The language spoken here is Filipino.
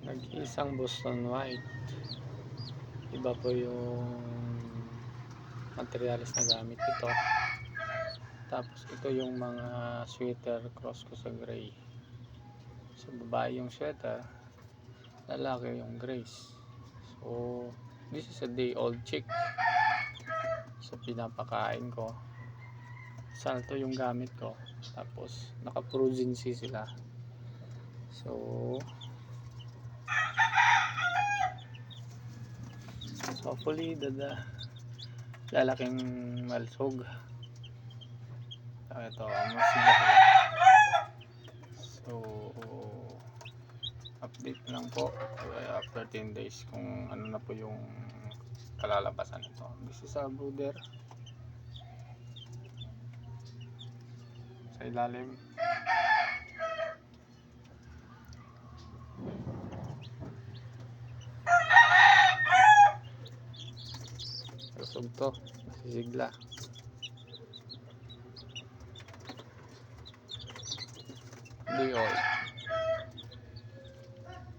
Nag-iisang Boston White. Iba po yung materialis na gamit ito. Tapos ito yung mga sweater cross ko sa gray. Sa babae yung sweater, lalaki yung grays. So this is a day old chick. So pinapakain ko. Salto yung gamit ko. Tapos naka-prudency sila. So hopefully lalaking malsog. Ito mas so update lang po after 10 days kung ano na po yung kalalabasan nito. This is a brooder sa ilalim. Lusog to, nasisigla. Day old.